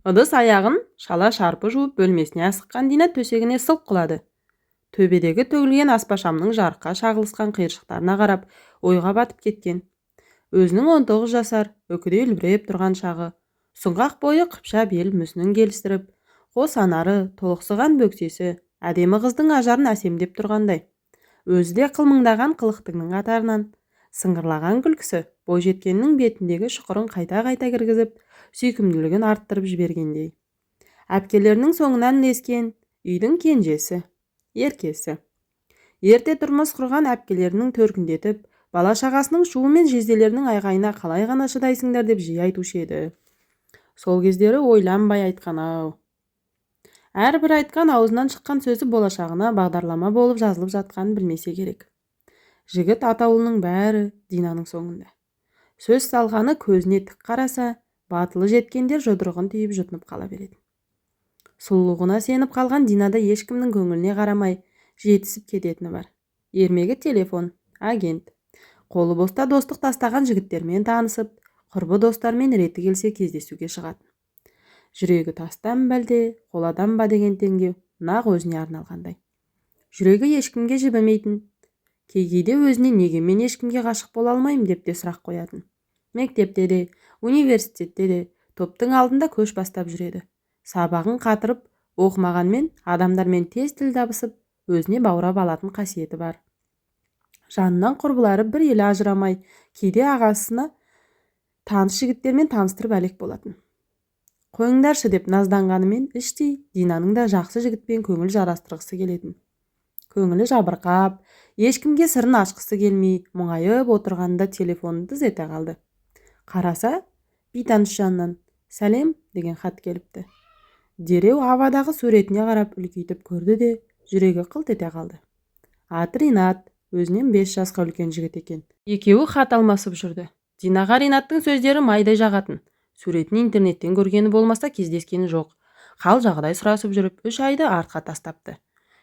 Ыдыс аяғын шала шарпы жуып бөлмесіне асыққан Дина төсегіне сылқ құлады. Төбедегі төгілген аспашамның жарыққа шағылысқан қиыршықтарына қарап ойға батып кеткен. Өзінің 19 жасар, үкідей үлбіреп тұрған шағы, сұңғақ бойы қыпша бел мүсінін келістіріп, қос анары, толықсыған бөксесі, әдемі қыздың ажарын әсемдеп тұрғандай. Өзі де қылмыңдаған қылықтығының қатарынан сыңғырлаған күлкісі бойжеткеннің бетіндегі шұқырын қайта-қайта кіргізіп, сүйкімділігін арттырып жібергендей. Әпкелерінің соңынан ілескен үйдің кенжесі, еркесі. Ерте тұрмыс құрған әпкелерінің төркіндетіп, бала-шағасының шуы мен жезделерінің айғайына қалай ғана шыдайсыңдар деп жиі айтушы еді. Сол кездері ойланбай айтқан-ау. Әрбір айтқан аузынан шыққан сөзі болашағына бағдарлама болып жазылып жатқанын білмесе керек. Жігіт атаулының бәрі Динаның соңында. Сөз салғаны көзіне тік қараса, батылы жеткендер жұдырығын түйіп жұтынып қала береді. Сұлулығына сеніп қалған Динада ешкімнің көңіліне қарамай жетісіп кететіні бар. Ермегі телефон, агент. Қолы боста достық тастаған жігіттермен танысып, құрбы достармен реті келсе кездесуге шығатын. Жүрегі тастан бәлде, қоладан ба деген теңдеу, нақ өзіне арналғандай. Жүрегі ешкімге жібімейтін. Кейде өзіне неге мен ешкімге ғашық бола алмаймын деп те сұрақ қоятын. Мектепте де, университетте де топтың алдында көш бастап жүреді. Сабағын қатырып, оқымағанмен адамдармен тез тіл табысып, өзіне баурап алатын қасиеті бар. Жанынан құрбылары бір елі ажырамай, кейде ағасына таныс жігіттермен таныстырып әлек болатын. Қойыңдаршы деп назданғанымен іштей Динаның да жақсы жігітпен көңіл жарастырғысы келетін. Көңілі жабырқап, ешкімге сырын ашқысы келмей, мұңайып отырғанда телефонды тыз ете қалды. Қараса, бейтаныс жаннан «Сәлем» деген хат келіпті. Дереу авадағы суретіне қарап үлкейтіп көрді де, жүрегі қылт ете қалды. Аты Ринат, өзінен 5 жасқа үлкен жігіт екен. Екеуі хат алмасып жүрді. Динаға Ринаттың сөздері майдай жағатын. Суретін интернеттен көргені болмаса кездескені жоқ. Қал жағдай сұрасып жүріп 3 айды артқа тастапты.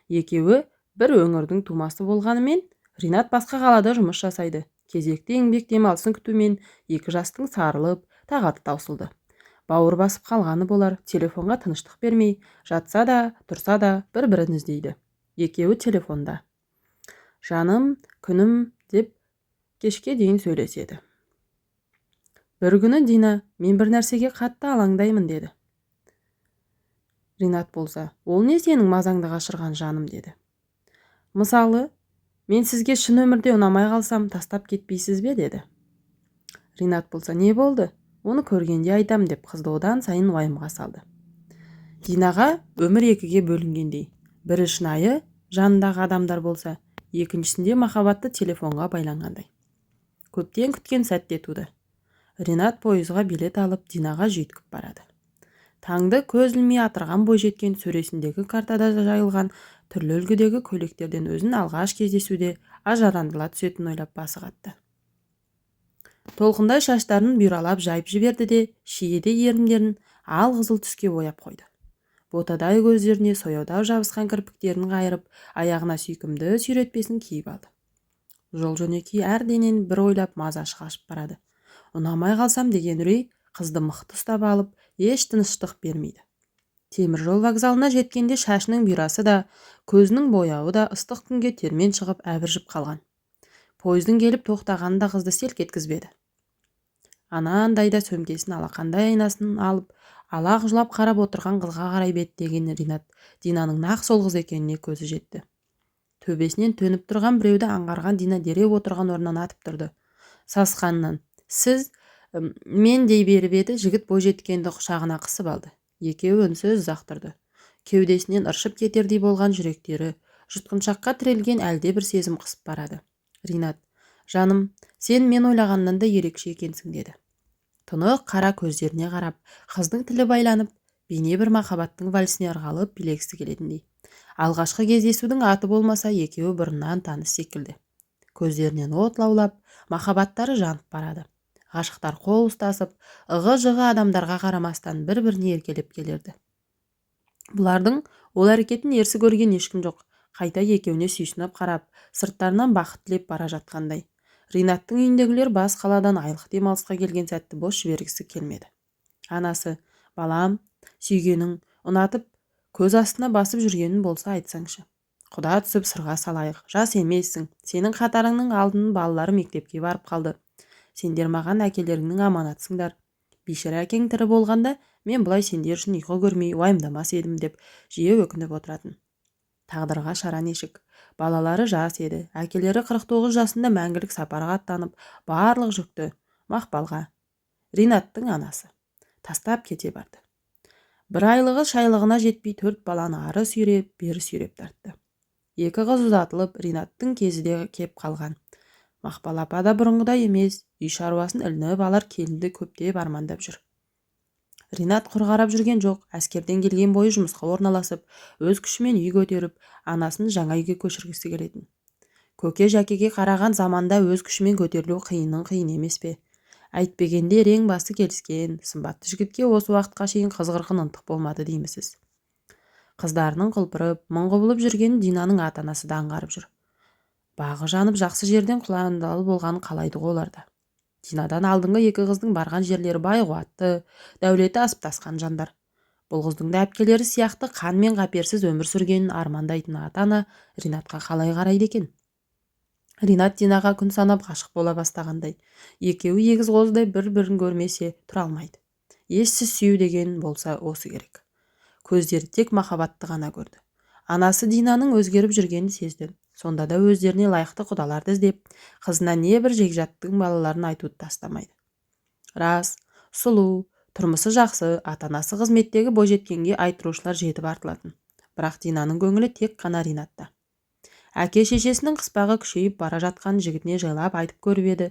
Екеуі бір өңірдің тумасы болғанымен, Ринат басқа қалада жұмыс жасайды. Кезекті еңбек демалысын күтумен 2 жастың сарылып, тағаты таусылды. Бауыр басып қалғаны болар, телефонға тыныштық бермей, жатса да, тұрса да бір-бірін іздейді. Екеуі телефонда. Жаным, күнім деп кешке дейін сөйлеседі. Бір күні Дина, мен бір нәрсеге қатты алаңдаймын деді. Ринат болса, ол не сенің мазаңды қашырған жаным деді. Мысалы, мен сізге шын өмірде ұнамай қалсам, тастап кетпейсіз бе деді. Ринат болса, не болды? Оны көргенде айтам деп қызды одан сайын уайымға салды. Динаға өмір екіге бөлінгендей. Бірі шынайы, жанындағы адамдар болса, екіншісінде махаббатты телефонға байланғандай. Көптен күткен сәтте туды. Ринат пойызға билет алып Динаға жүйткіп барады. Таңды көз ілмей атырған бойжеткен сөресіндегі картада жайылған түрлі үлгідегі көйлектерден өзін алғаш кездесуде ажарандыла түсетін ойлап басы қатты. Толқындай шаштарын бұралап жайып жіберді де, шиеде еріндерін ал қызыл түске бояп қойды. Ботадай көздеріне сояудау жабысқан кірпіктерін қайырып, аяғына сүйкімді сүйретпесін киіп алды. Жол жөнекей әр денен бір ойлап мазашы қашып барады. Ұнамай қалсам деген үрей қызды мықты ұстап алып, еш тыныштық бермейді. Темір жол вокзалына жеткенде шашының бұйрасы да, көзінің бояуы да ыстық күнге термен шығып әбіржіп қалған. Пойыздың келіп тоқтағаны да қызды селк еткізбеді. Анандайда сөмкесін алақандай айнасын алып, алақ жұлап қарап отырған қызға қарай беттеген Ринат Динаның нақ сол қыз екеніне көзі жетті. Төбесінен төніп тұрған біреуді аңғарған Дина дереу отырған орнынан атып тұрды. Сасқанынан, сіз, мен дей беріп еді, жігіт бойжеткенді құшағына қысып алды. Екеуі үнсіз ұзақ тұрды. Кеудесінен ыршып кетердей болған жүректері, жұтқыншаққа тірелген әлде бір сезім қысып барады. Ринат, жаным, сен мен ойлағаннан да ерекше екенсің деді. Тұнық қара көздеріне қарап, қыздың тілі байланып, бейне бір махаббаттың вальсіне ырғалып билегісі келетіндей. Алғашқы кездесудің аты болмаса, екеуі бұрыннан таныс секілді. Көздерінен от лаулап, махаббаттары жанып барады. Ғашықтар қол ұстасып, ығы-жығы адамдарға қарамастан бір-біріне еркелеп келерді. Бұлардың ол әрекетін ерсі көрген ешкім жоқ. Қайта екеуіне сүйсініп қарап, сырттарынан бақыт тілеп бара жатқандай. Ринаттың үйіндегілер бас қаладан айлық демалысқа келген сәтті бос жібергісі келмеді. Анасы, балам, Сүйгенің ұнатып көз астына басып жүргенін болса айтсаңшы. Құда түсіп сырға салайық. Жас емессің. Сенің қатарыңның алдының балалары мектепке барып қалды. Сендер маған әкелеріңнің аманатсыңдар. Бейшара әкең тірі болғанда мен бұлай сендер үшін ұйқы көрмей уайымдамас едім деп жиі өкініп отыратын. Тағдырға шара нешік. Балалары жас еді. Әкелері 49 жасында мәңгілік сапарға аттанып, барлық жүкті Мақпалға, Ринаттың анасы, тастап кете барды. Бір айлығы шайлығына жетпей 4 баланы ары сүйреп, бері сүйреп тартты. 2 қыз ұзатылып, Ринаттың кезі де кеп қалған. Мақпал апа да бұрынғыдай емес, үй шаруасын ілініп алар келінді көптеп армандап жүр. Ринат құр қарап жүрген жоқ, әскерден келген бойы жұмысқа орналасып, өз күшімен үй көтеріп, анасын жаңа үйге көшіргісі келетін. Көке жәкеге қараған заманда өз күшімен көтерілу қиынның қиын емес пе? Әйтпегенде рең басы келіскен, сымбатты жігітке осы уақытқа шейін қызғырқын ынтық болмады деймісіз. Қыздарының құлпырып, мың құбылып жүргенін Динаның ата-анасы да аңғарып жүр. Бағы жанып жақсы жерден құландалы болғанын қалайды ғой оларда. Динадан алдыңғы 2 қыздың барған жерлері бай қуатты, дәулеті асып тасқан жандар. Бұл қыздың да әпкелері сияқты қанмен қаперсіз өмір сүргенін армандайтын ата-ана Ринатқа қалай қарайды екен? Ринат Динаға күн санап ғашық бола бастағандай. Екеуі егіз қозыдай бір-бірін көрмесе тұра алмайды. Ессіз сүю деген болса осы керек. Көздері тек махаббатты ғана көрді. Анасы Динаның өзгеріп жүргенін сезді. Сонда да өздеріне лайықты құдаларды іздеп, қызына небір жекжаттың балаларын айтуды тастамайды. Рас, сұлу, тұрмысы жақсы, ата-анасы қызметтегі бойжеткенге айттырушылар жетіп артылатын. Бірақ Динаның көңілі тек қана Ринатта. Әке-шешесінің қыспағы күшейіп бара жатқан жігітіне жайлап айтып көріп еді,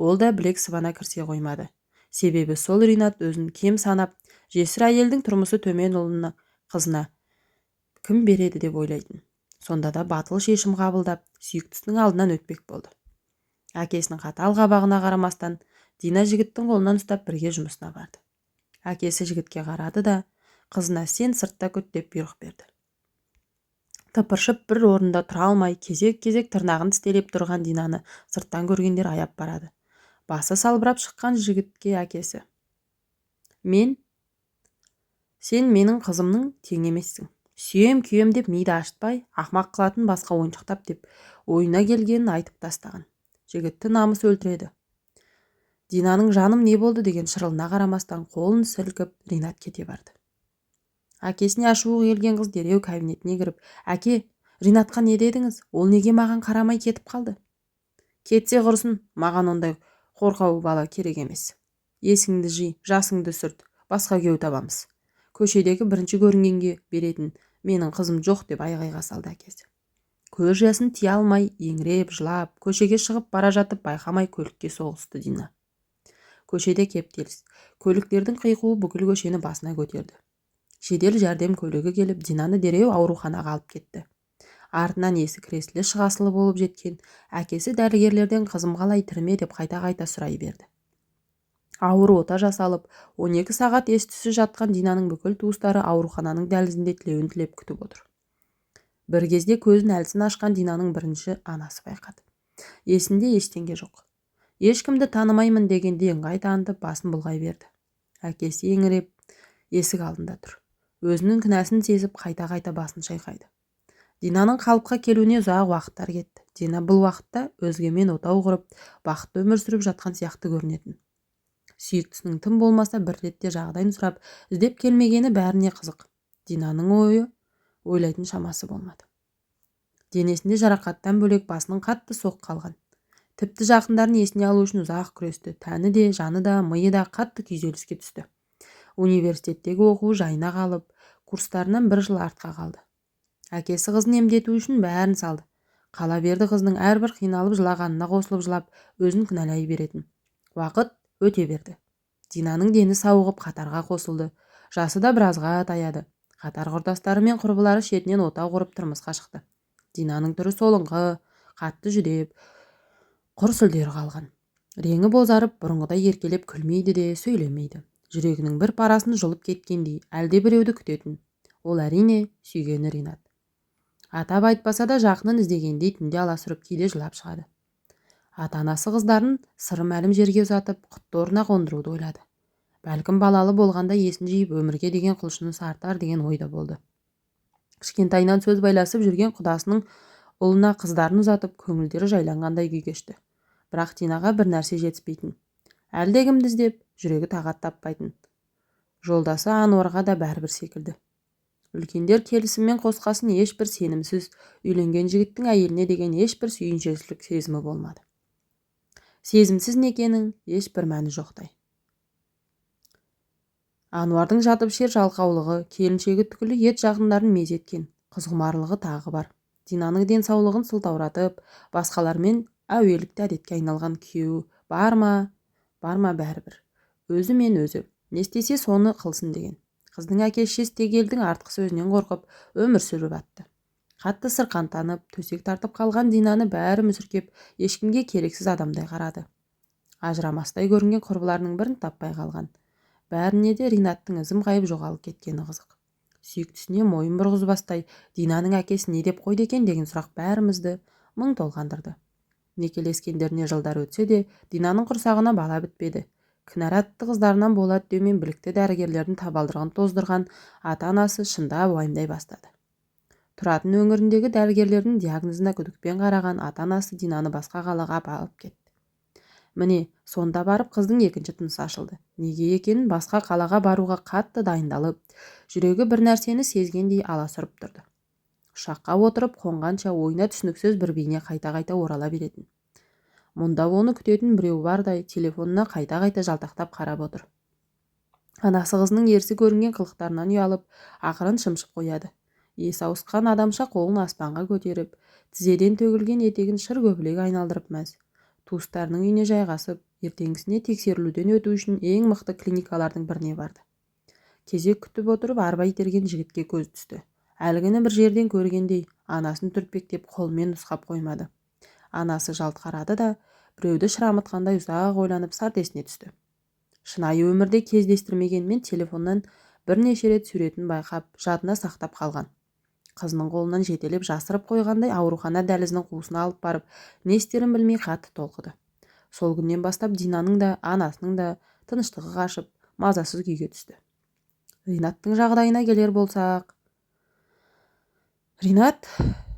ол да білек сыбана кірсе қоймады. Себебі сол Ринат өзін кем санап, жесір әйелдің тұрмысы төмен ұлына, қызына кім береді деп ойлайтын. Сонда да батыл шешім қабылдап, сүйіктісінің алдынан өтпек болды. Әкесінің қатал қабағына қарамастан, Дина жігіттің қолынан ұстап бірге жұмысына барды. Әкесі жігітке қарады да, қызына сен сыртта күт деп бұйрық берді. Тыпыршып бір орында тұра алмай, кезек-кезек тырнағын тістелеп тұрған Динаны сырттан көргендер аяп барады. Басы салбырап шыққан жігітке әкесі: сен менің қызымның тең емессің. Сүйем күйем деп миды ашытпай, ақмақ қылатын басқа ойыншықтап деп ойына келгенін айтып тастаған. Жігітті намыс өлтіреді. Динаның жаным не болды деген шырылына қарамастан қолын сілкіп Ринат кете барды. Әкесіне ашуы келген қыз дереу кабинетіне кіріп: әке, Ринатқа не дедіңіз? Ол неге маған қарамай кетіп қалды? Кетсе құрсын, маған ондай қорқау бала керек емес. Есіңді жи, жасыңды сүрт, басқа күйеу табамыз. Көшедегі бірінші көрінгенге беретін менің қызым жоқ деп айғайға салды әкесі. Көз жасын тия алмай, еңіреп, жылап, көшеге шығып бара жатып байқамай көлікке соғысты Дина. Көшеде кептеліс, көліктердің қиқуы бүкіл көшені басына көтерді. Жедел жәрдем көлігі келіп, Динаны дереу ауруханаға алып кетті. Артынан есі кіресілі шығасылы болып жеткен әкесі дәрігерлерден қызым қалай тірі деп қайта-қайта сұрай берді. Ауыр ота жасалып, 12 сағат ес-түссіз жатқан Динаның бүкіл туыстары аурухананың дәлізінде тілеуін тілеп күтіп отыр. Бір кезде көзін әлсін ашқан Динаның бірінші анасы байқады. Есінде ештеңе жоқ. Ешкімді танымаймын дегенде ыңғай танытып басын бұлғай берді. Әкесі еңіреп есік алдында тұр. Өзінің күнәсін сезіп қайта-қайта басын шайқайды. Динаның қалыпқа келуіне ұзақ уақыттар кетті. Дина бұл уақытта өзгемен отау құрып, бақытты өмір сүріп жатқан сияқты көрінетін. Сүйіктісінің тым болмаса бір ретте жағдайын сұрап, іздеп келмегені бәріне қызық. Динаның ойлайтын шамасы болмады. Денесінде жарақаттан бөлек басының қатты соққы қалған. Тіпті жақындарын есіне алу үшін ұзақ күресті. Тәні де, жаны да, миы да қатты күйзеліске түсті. Университеттегі оқуы жайына қалып, курстарынан 1 жыл артқа қалды. Әкесі қызын емдету үшін бәрін салды. Қала берді қызының әрбір қиналып жылағанына қосылып жылап, өзін кінәлай беретін. Уақыт өте берді. Динаның дені сауығып қатарға қосылды. Жасы да біразға таяды. Қатар құрдастары мен құрбылары шетінен отау құрып тұрмысқа шықты. Динаның түрі солыңғы, қатты жүдеп, құр сүлдері қалған. Реңі бозарып, бұрынғыдай еркелеп күлмейді де, сөйлемейді. Жүрегінің бір парасын жұлып кеткендей, әлде біреуді күтетін. Ол әрине сүйгені Ринат. Атап айтпаса да жақынын іздегендей түнде аласұрып кейде жылап шығады. Ата-анасы қыздарын сыры мәлім жерге ұзатып, құтты орнына қондыруды ойлады. Бәлкім балалы болғанда есін жиып өмірге деген құлшынысы артар деген ойда болды. Кішкентайынан сөз байласып жүрген құдасының ұлына қыздарын ұзатып көңілдері жайланғандай күй кешті. Бірақ Динаға бір нәрсе жетіспейтін. Әлдекімді іздеп жүрегі тағат таппайтын. Жолдасы Ануарға да бәрібір секілді. Үлкендер келісіммен қосқасын ешбір сенімсіз, үйленген жігіттің әйеліне деген ешбір сүйіншілік сезімі болмады. Сезімсіз некенің ешбір мәні жоқтай. Ануардың жатып ішер жалқаулығы, келіншегі түгілі ет жақындарын мезеткен, қызғұмарлығы тағы бар. Динаның денсаулығын сылтауратып, басқалармен әуелікті әдетке айналған күйеуі бар ма бәрібір. Өзі мен өзі, не істесе соны қылсын деген. Қыздың әке-шешесі тек елдің артық сөзінен қорқып өмір сүріп атты. Қатты сырқантанып, төсек тартып қалған Динаны бәрі мүсіркеп, ешкімге керексіз адамдай қарады. Ажырамастай көрінген құрбыларының бірін таппай қалған. Бәріне де Ринаттың ізім қайып жоғалып кеткені қызық. Сүйіктісіне мойын бұрғызбастай Динаның әкесі не деп қойды екен деген сұрақ бәрімізді мың толғандырды. Некелескендеріне жылдар өтсе де, Динаның құрсағына бала бітпеді. Кінәратты қыздарынан болады деумен білікті дәрігерлердің табалдырығын тоздырған ата-анасы шындап уайымдай бастады. Тұратын өңіріндегі дәрігерлердің диагнозына күдікпен қараған ата-анасы Динаны басқа қалаға алып кетті. Міне, сонда барып қыздың екінші тынысы ашылды. Неге екенін басқа қалаға баруға қатты дайындалып, жүрегі бір нәрсені сезгендей аласұрып тұрды. Ұшаққа отырып қонғанша ойына түсініксіз бір бейне қайта-қайта орала беретін. Мұнда оны күтетін біреу бардай телефонына қайта-қайта жалтақтап қарап отыр. Анасы қызының ерсі көрінген қылықтарынан ұялып, ақырын шымшып қояды. Есі ауысқан адамша қолын аспанға көтеріп, тізеден төгілген етегін шыр көбілек айналдырып мәз. Туыстарының үйіне жайғасып, ертеңгісіне тексерілуден өту үшін ең мықты клиникалардың біріне барды. Кезек күтіп отырып арба итерген жігітке көз түсті. Әлгіні бір жерден көргендей, анасын түртпектеп қолмен нұсқап қоймады. Анасы жалт қарады да, біреуді шырамытқандай ұзақ ойланып сарт есіне түсті. Шынайы өмірде кездестірмегенмен телефоннан бірнеше рет суретін байқап, жадына сақтап қалған. Қызының қолынан жетелеп жасырып қойғандай аурухана дәлізінің қуысына алып барып, не істерін білмей қатты толқыды. Сол күннен бастап Динаның да, анасының да тыныштығы қашып, мазасыз күйге түсті. Ринаттың жағдайына келер болсақ, Ринат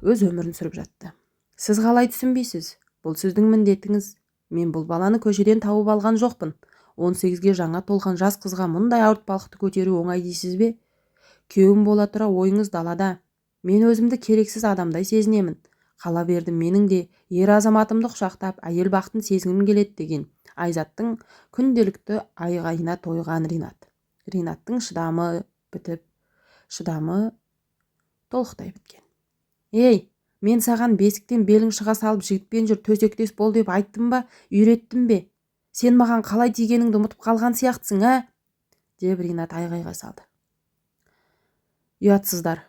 өз өмірін сүріп жатты. Сіз қалай түсінбейсіз? Бұл сіздің міндетіңіз. Мен бұл баланы көшеден тауып алған жоқпын. 18-ге жаңа толған жас қызға мұндай ауыртпалықты көтеру оңай дейсіз бе? Күйеуім бола тұра ойыңыз далада. Мен өзімді керексіз адамдай сезінемін. Қала бердім менің де ер азаматымды құшақтап, әйел бақытын сезгім келеді деген Айзаттың күнделікті айғайына тойған Ринат. Ринаттың шыдамы толықтай біткен. Ей, мен саған бесіктен белің шыға салып жігітпен жүр, төсектес бол деп айттым ба, үйреттім бе? Сен маған қалай тигеніңді ұмытып қалған сияқтысың, ә? деп Ринат айғайға салды. Ұятсыздар.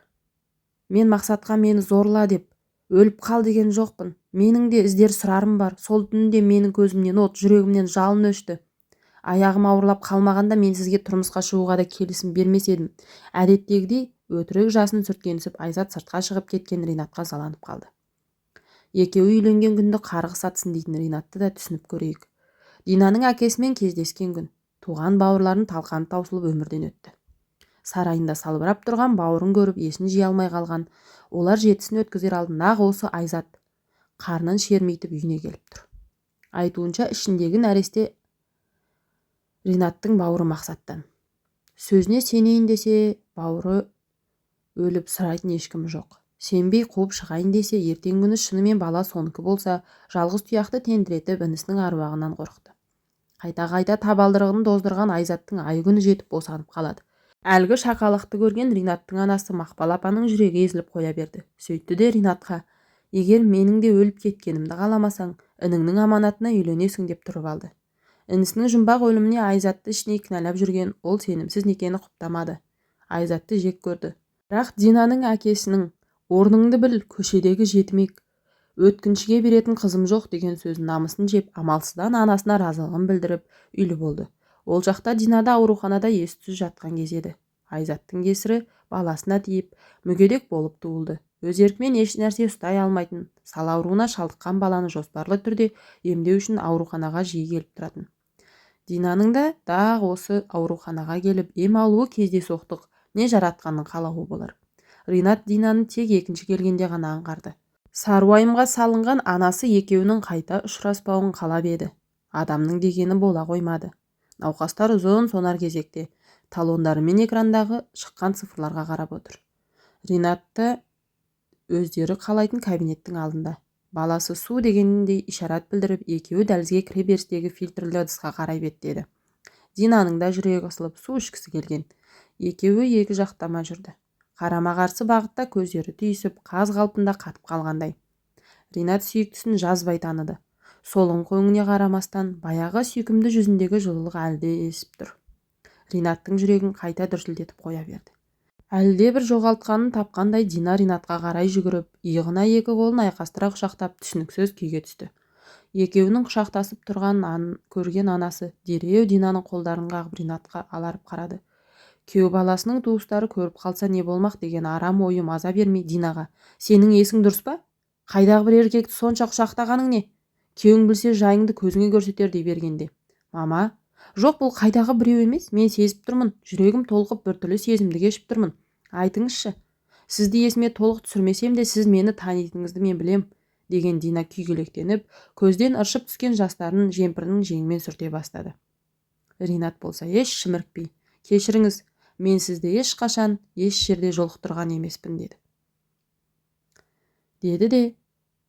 Мен мақсатқа мені зорла деп өліп қал деген жоқпын. Менің де іздер сұрарым бар. Сол түнде менің көзімнен от, жүрегімнен жалын өшті. Аяғым ауырлап қалмағанда мен сізге тұрмысқа шығуға да келісім бермес едім. Әдеттегідей өтірік жасын сүрткенсіп Айзат сыртқа шығып кеткен Ринатқа заланып қалды. Екеуі үйленген күнді қарғыс атсын дейтін Ринатты да түсініп көрейік. Динаның әкесімен кездескен күн. Туған бауырларын талқанып таусылып өмірден өтті. Сарайында салбырап тұрған бауырын көріп есін жия алмай қалған, олар жетісін өткізер алдын ақ осы Айзат қарнын шермейтіп үйіне келіп тұр. Айтуынша ішіндегі нәресте Ринаттың бауыры Мақсаттан. Сөзіне сенейін десе, бауыры өліп сұрайтын ешкім жоқ. Сенбей қуып шығайын десе, ертең күні шынымен бала соныкі болса, жалғыз тұяқты тентіретіп інісінің аруағынан қорықты. Қайта-қайта табалдырығын тоздырған Айзаттың айгүні жетіп босанып қалады. Әлгі шақалақты көрген Ринаттың анасы Мақпал апаның жүрегі езіліп қоя берді. Сөйтті де Ринатқа, егер менің де өліп кеткенімді қаламасаң, ініңнің аманатына үйленесің деп тұрып алды. Інісінің жұмбақ өліміне Айзатты ішіне кінәлап жүрген ол сенімсіз некені құптамады. Айзатты жек көрді. Бірақ Динаның әкесінің орныңды біл, көшедегі жетімек, өткіншіге беретін қызым жоқ деген сөзін намысын жеп, амалсыздан анасына разылығын білдіріп үйлі болды. Ол жақта Динада ауруханада ес-түссіз жатқан кез еді. Айзаттың кесірі баласына тиіп, мүгедек болып туылды. Өз еркімен еш нәрсе ұстай алмайтын, сал ауруына шалдыққан баланы жоспарлы түрде емдеу үшін ауруханаға жиі келіп тұратын. Динаның да дағы осы ауруханаға келіп ем алуы кездейсоқтық не жаратқанның қалауы болар. Ринат Динаны тек екінші келгенде ғана аңғарды. Саруайымға салынған анасы екеуінің қайта ұшыраспауын қалап еді. Адамның дегені бола қоймады. Науқастар ұзын сонар кезекте талондары мен экрандағы шыққан цифрларға қарап отыр. Ринатты өздері қалайтын кабинеттің алдында. Баласы су дегеніндей ишарат білдіріп, екеуі дәлізге кіре берістегі фильтрлі ыдысқа қарай беттеді. Динаның да жүрегі ысылып су ішкісі келген. Екеуі екі жақтама жүрді. Қарама-қарсы бағытта көздері түйісіп, қаз қалпында қатып қалғандай. Ринат сүйіктісін жазбай таныды. Солың көңіне қарамастан, баяғы сүйкімді жүзіндегі жылылық әлде есіп тұр. Ринаттың жүрегін қайта дүрсілдетіп қоя берді. Әлде бір жоғалтқанын тапқандай Дина Ринатқа қарай жүгіріп, иығына екі қолын айқастыра құшақтап түсініксіз күйге түсті. Екеуінің құшақтасып тұрғанын көрген анасы дереу Динаның қолдарын қағып Ринатқа аларып қарады. Күйеу баласының туыстары көріп қалса не болмақ деген арам ойы маза бермей Динаға: "Сенің есің дұрыс па? Қайдағы бір еркекті сонша құшақтағаның не? Күйеуің білсе жайыңды көзіңе көрсетер" дей бергенде: "Мама, жоқ, бұл қайдағы біреу емес, мен сезіп тұрмын, жүрегім толқып біртүрлі сезімді кешіп тұрмын. Айтыңызшы, сізді есіме толық түсірмесем де сіз мені танитыныңызды мен білем" деген Дина күйгелектеніп, көзден ыршып түскен жастарын жемпірінің жеңімен сүрте бастады. Ринат болса еш шімірікпей: "Кешіріңіз, мен сізді ешқашан еш жерде жолықтырған емеспін" деді де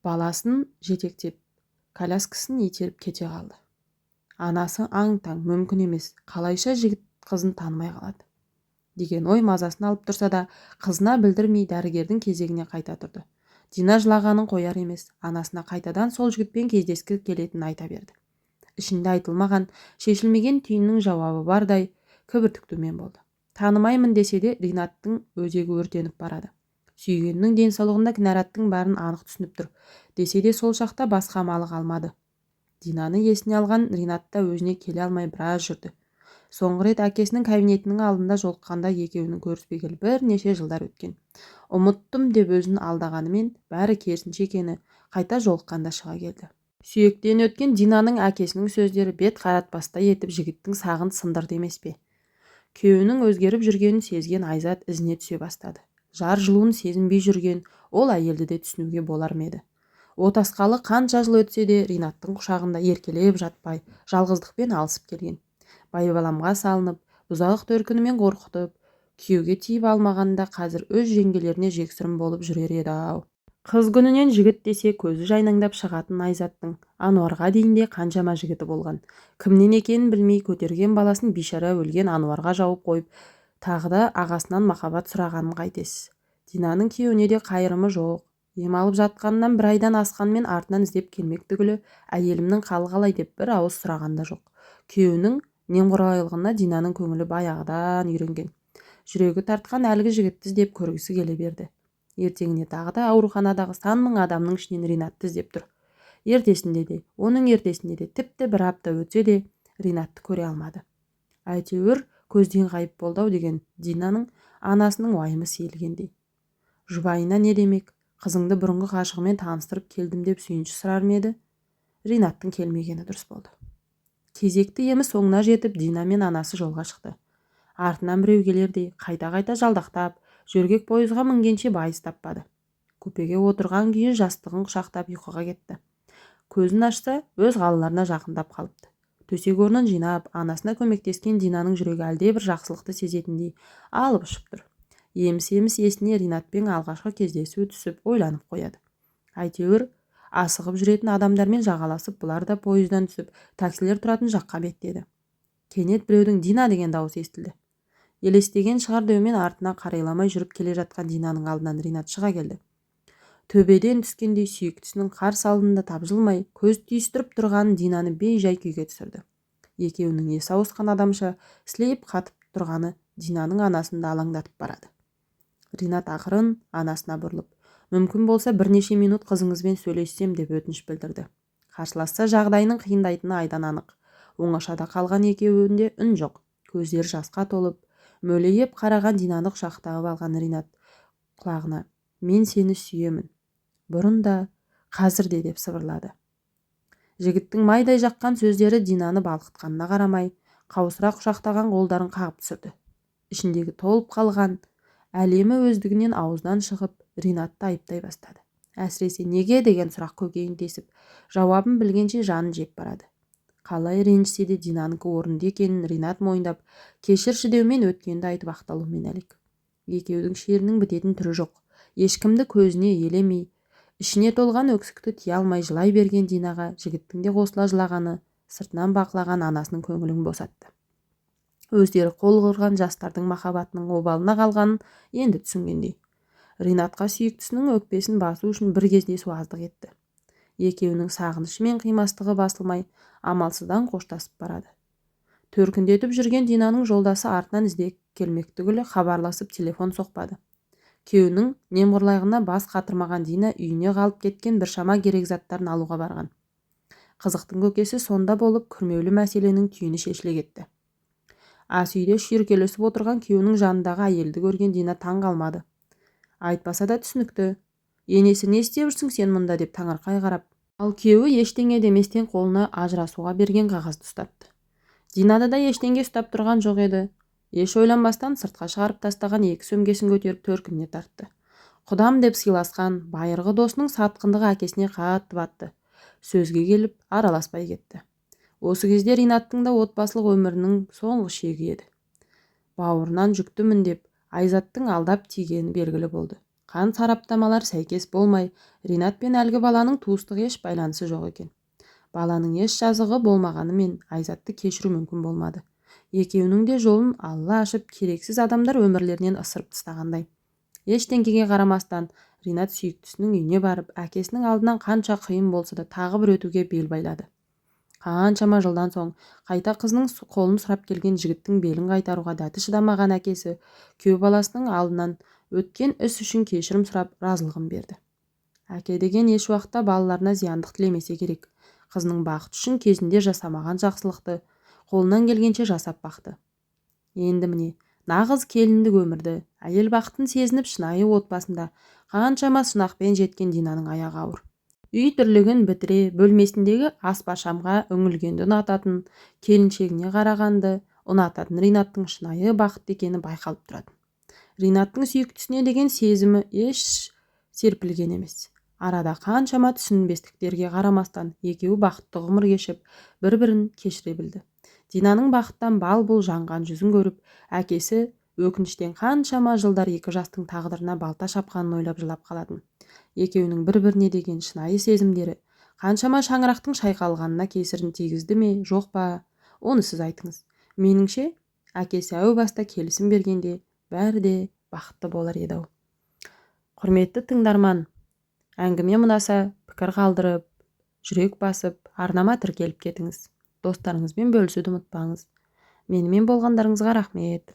баласын жетектеп коляскасын итеріп кете қалды. Анасы аң-таң: мүмкін емес, қалайша жігіт қызын танымай қалады деген ой мазасын алып тұрса да, қызына білдірмей дәрігердің кезегіне қайта тұрды. Дина жылағанын қояр емес, анасына қайтадан сол жігітпен кездескі келетінін айта берді. Ішінде айтылмаған, шешілмеген түйіннің жауабы бардай кібіртіктеумен болды. Танымаймын десе де Ринаттың өзегі өртеніп барады. Сүйгенінің денсаулығында кінәраттың барын анық түсініп тұр. Десе де сол шақта басқа амалы қалмады. Динаны есіне алған Ринатта өзіне келе алмай біраз жүрді. Соңғы рет әкесінің кабинетінің алдында жолыққанда екеуінің көріспегелі бірнеше жылдар өткен. Ұмыттым деп өзін алдағанымен бәрі керісінше екені қайта жолыққанда шыға келді. Сүйектен өткен Динаның әкесінің сөздері бет қаратпастай етіп жігіттің сағын сындырды емес пе? Күйеуінің өзгеріп жүргенін сезген Айзат ізіне түсе бастады. Жар жылуын сезінбей жүрген ол әйелді де түсінуге болар ма еді? Отасқалы қанша жыл өтсе де Ринаттың құшағында еркелеп жатпай, жалғыздықпен алысып келген. Байбаламға салынып, бұзалық төркінімен қорқытып, күйеуге тиіп алмағанда қазір өз жеңгелеріне жексұрын болып жүрер еді-ау. Қыз күнінен жігіт десе көзі жайнаңдап шығатын Айзаттың Ануарға дейінде қаншама жігіті болған. Кімнен екенін білмей көтерген баласын бейшара өлген Ануарға жауып қойып, тағы да ағасынан махаббат сұрағанын қайтесіз. Динаның күйеуіне де қайырымы жоқ. Ем алып жатқанынан бір айдан асқанмен артынан іздеп келмек түгілі әйелімнің қалы қалай деп бір ауыз сұраған да жоқ. Күйеуінің немқұрайлығына Динаның көңілі баяғыдан үйренген. Жүрегі тартқан әлгі жігітті іздеп көргісі келе берді. Ертеңіне тағы да ауруханадағы сан мың адамның ішінен Ринатты іздеп тұр. Ертесінде де, оның ертесінде де, тіпті бір апта өтсе де Ринатты көре алмады. Әйтеуір көзден ғайып болды деген Динаның анасының уайымы сейілгендей. Жұбайына не демек? Қызыңды бұрынғы ғашығымен таныстырып келдім деп сүйінші сұрар ма еді? Ринаттың келмегені дұрыс болды. Кезекті емі соңына жетіп, Дина мен анасы жолға шықты. Артынан біреу келердей қайта-қайта жалдақтап, жөргек пойызға мінгенше байыз таппады. Купеге отырған күйі жастығын құшақтап ұйқыға кетті. Көзін ашса, өз қалаларына жақындап қалыпты. Төсек орнын жинап, анасына көмектескен Динаның жүрегі әлде бір жақсылықты сезетіндей алып ұшып тұр. Еміс-еміс есіне Ринатпен алғашқы кездесу түсіп ойланып қояды. Әйтеуір асығып жүретін адамдармен жағаласып, бұлар да пойыздан түсіп, таксилер тұратын жаққа беттеді. Кенет біреудің Дина деген дауысы естілді. Елестеген шығар деумен артына қарайламай жүріп келе жатқан Динаның алдынан Ринат шыға келді. Төбеден түскендей сүйіктісінің қарсы алдында тапжылмай, көз түйістіріп тұрғанын Динаны бей-жай күйге түсірді. Екеуінің есі ауысқан адамша сілейіп қатып тұрғаны Динаның анасын да алаңдатып барады. Ринат ақырын анасына бұрылып: "Мүмкін болса бірнеше минут қызыңызбен сөйлессем" деп өтініш білдірді. Қарсыласса жағдайының қиындайтыны айдан анық. Оңашада қалған екеуінде үн жоқ. Көздері жасқа толып, мөлейіп қараған Динаны құшақтап алған Ринат құлағына: "Мен сені сүйемін. Бұрын да, қазір де" деп сыбырлады. Жігіттің майдай жаққан сөздері Динаны балқытқанына қарамай, қаусыра құшақтаған қолдарын қағып түсірді. Ішіндегі толып қалған әлемі өздігінен аузынан шығып, Ринатты айыптай бастады. Әсіресе неге деген сұрақ көкейін тесіп, жауабын білгенше жанын жеп барады. Қалай ренжісе де Динанікі орынды екенін Ринат мойындап, кешірші деумен өткенді айтып ақталумен әлек. Екеудің шерінің бітетін түрі жоқ. Ешкімді көзіне елемей, ішіне толған өксікті тия алмай жылай берген Динаға жігіттің де қосыла жылағаны, сыртынан бақылаған анасының көңілін босатты. Өздері қол қырған жастардың махаббатының обалына қалғанын енді түсінгендей. Ринатқа сүйіктісінің өкпесін басу үшін бір кездесу аздық етті. Екеуінің сағынышы мен қимастығы басылмай, амалсыздан қоштасып барады. Төркіндетіп жүрген Динаның жолдасы артынан іздеп келмек түгілі хабарласып телефон соқпады. Күйеуінің немқұрайлығына бас қатырмаған Дина үйіне қалып кеткен біршама керек заттарын алуға барған. Қызықтың көкесі сонда болып күрмеулі мәселенің түйіні шешіле кетті. Ас үйде шүйіркелесіп отырған күйеуінің жанындағы әйелді көрген Дина таң қалмады. Айтпаса да түсінікті. Енесі не істеп жүрсің сен мұнда деп таңырқай қарап, ал күйеуі ештеңе деместен қолына ажырасуға берген қағазды ұстатты. Динада да ештеңе ұстап тұрған жоқ еді. Еш ойланбастан сыртқа шығарып тастаған екі сөмкесін көтеріп төркініне тартты. Құдам деп сыйласқан байырғы досының сатқындығы әкесіне қатты батты. Сөзге келіп араласпай кетті. Осы кезде Ринаттың да отбасылық өмірінің соңғы шегі еді. Бауырынан жүктімін деп Айзаттың алдап тигені белгілі болды. Қан сараптамалар сәйкес болмай, Ринат пен әлгі баланың туыстық еш байланысы жоқ екен. Баланың еш жазығы болмағанымен Айзатты кешіру мүмкін болмады. Екеуінің де жолын Алла ашып, керексіз адамдар өмірлерінен ысырып тастағандай. Ештеңкеге қарамастан Ринат сүйіктісінің үйіне барып, әкесінің алдынан қанша қиын болса да тағы бір өтуге бел байлады. Қаншама жылдан соң қайта қызының қолын сұрап келген жігіттің белін қайтаруға дәті шыдамаған әкесі күйеу баласының алдынан өткен іс үшін кешірім сұрап разылығын берді. Әке деген еш уақытта балаларына зияндық тілемесе керек. Қызының бақыты үшін кезінде жасамаған жақсылықты қолынан келгенше жасап бақты. Енді міне, нағыз келіндік өмірді, әйел бақытын сезініп шынайы отбасында қаншама сынақпен жеткен Динаның аяғы ауыр. Үй тірлігін бітіре бөлмесіндегі аспашамға үңілгенді ұнататын, келіншегіне қарағанды ұнататын Ринаттың шынайы бақытты екені байқалып тұрады. Ринаттың сүйіктісіне деген сезімі еш серпілген емес. Арада қаншама түсінбестіктерге қарамастан екеуі бақытты ғұмыр кешіп, бір-бірін кешіре білді. Динаның бақыттан бал-бұл жанған жүзін көріп, әкесі өкініштен қаншама жылдар екі жастың тағдырына балта шапқанын ойлап жылап қалатын. Екеуінің бір-біріне деген шынайы сезімдері қаншама шаңырақтың шайқалғанына кесірін тигізді ме, жоқ па, оны сіз айтыңыз. Меніңше, әкесі әу баста келісім бергенде бәрі де бақытты болар еді-ау. Құрметті тыңдарман, әңгіме ұнаса пікір қалдырып, жүрек басып, арнама тіркеліп кетіңіз. Достарыңызбен бөлісуді ұмытпаңыз. Менімен болғандарыңызға рахмет.